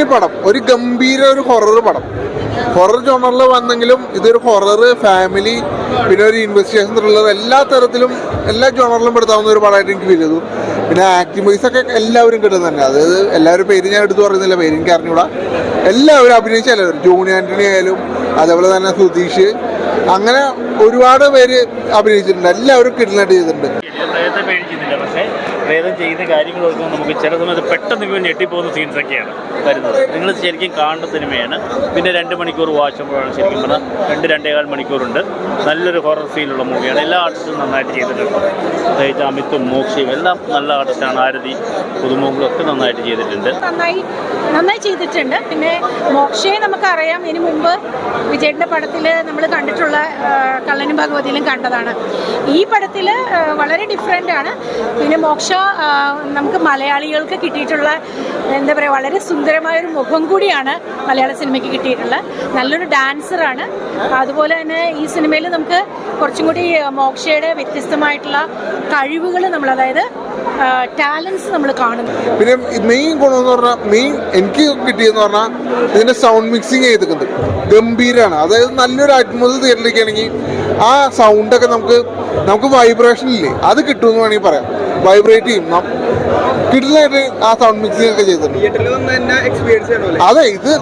ഇങ്ങനെ പടം ഒരു ഗംഭീര ഒരു ഹൊറർ പടം. ഹൊറർ ജോണറിൽ വന്നെങ്കിലും ഇതൊരു ഹൊറർ, ഫാമിലി, പിന്നെ ഒരു ഇൻവെസ്റ്റിഗേഷൻ ത്രില്ലർ, എല്ലാ തരത്തിലും എല്ലാ ജോണറിലും പെടുത്താവുന്ന ഒരു പടമായിട്ട് എനിക്ക് ഫീൽ ചെയ്തു. പിന്നെ ആക്ടിംഗ് വൈസ് ഒക്കെ എല്ലാവരും കിട്ടും തന്നെ. അതായത് എല്ലാവരും പേര് ഞാൻ എടുത്ത് പറയുന്നില്ല, പേര് എനിക്ക് അറിഞ്ഞൂടാ. എല്ലാവരും അഭിനയിച്ച എല്ലാവരും, ജോണി ആൻ്റണി ആയാലും അതേപോലെ തന്നെ സുധീഷ്, അങ്ങനെ ഒരുപാട് പേര് അഭിനയിച്ചിട്ടുണ്ട്. എല്ലാവരും കിടലായിട്ട് ചെയ്തിട്ടുണ്ട്. പക്ഷേ പ്രേതം ചെയ്യുന്ന കാര്യങ്ങളൊക്കെ നമുക്ക് ചില സമയത്ത് പെട്ടെന്ന് ഇവ ഞെട്ടിപ്പോകുന്ന സീൻസൊക്കെയാണ് വരുന്നത്. നിങ്ങൾ ശരിക്കും കാണേണ്ട സിനിമയാണ്. പിന്നെ 2 മണിക്കൂർ വാച്ചുമ്പോഴാണ് ശരിക്കും പറഞ്ഞാൽ 2-2.25 മണിക്കൂറുണ്ട്. നല്ലൊരു ഹൊറർ ഫീലുള്ള മൂവിയാണ്. എല്ലാ ആർട്ടിസ്റ്റും നന്നായിട്ട് ചെയ്തിട്ടുണ്ട്. പ്രത്യേകിച്ച് അമിതും മോക്ഷയും എല്ലാം നല്ല ആർട്ടിസ്റ്റാണ്. ആരതി പുതുമുഖങ്ങളും ഒക്കെ നന്നായിട്ട് ചെയ്തിട്ടുണ്ട്. നന്നായി ചെയ്തിട്ടുണ്ട്. പിന്നെ മോക്ഷയെ നമുക്കറിയാം, ഇതിനു മുമ്പ് വിജയൻ്റെ പടത്തിൽ നമ്മൾ കണ്ടിട്ടുള്ള കള്ളനും ഭഗവതിയിലും കണ്ടതാണ്. ഈ പടത്തിൽ വളരെ ഡിഫറെൻ്റ് ആണ്. പിന്നെ മോക്ഷ നമുക്ക് മലയാളികൾക്ക് കിട്ടിയിട്ടുള്ള എന്താ പറയുക, വളരെ സുന്ദരമായൊരു മുഖം കൂടിയാണ് മലയാള സിനിമയ്ക്ക് കിട്ടിയിട്ടുള്ളത്. നല്ലൊരു ഡാൻസറാണ്. അതുപോലെ തന്നെ ഈ സിനിമയിൽ നമുക്ക് കുറച്ചും കൂടി മോക്ഷയുടെ വ്യത്യസ്തമായിട്ടുള്ള കഴിവുകൾ നമ്മൾ, അതായത് ടാലൻസ് നമ്മൾ കാണുന്നു. പിന്നെ മെയിൻ ഗുണമെന്ന് പറഞ്ഞാൽ എനിക്ക് കിട്ടിയെന്ന് പറഞ്ഞാൽ ഇതിന്റെ സൗണ്ട് മിക്സിങ് ചെയ്തിട്ടുണ്ട്, ഗംഭീരമാണ്. അതായത് നല്ലൊരു അറ്റ്മോസ്ഫിയർ തിയേറ്ററിലേക്ക് ആണെങ്കിൽ ആ സൗണ്ടൊക്കെ നമുക്ക് വൈബ്രേഷൻ ഇല്ലേ, അത് കിട്ടുമെന്ന് വേണമെങ്കിൽ പറയാം. വൈബ്രേറ്റ് ചെയ്യും കിട്ടുന്നതായിട്ട് ആ സൗണ്ട് മിക്സിങ് ഒക്കെ ചെയ്തിട്ടുണ്ട്. അതെ, ഇത്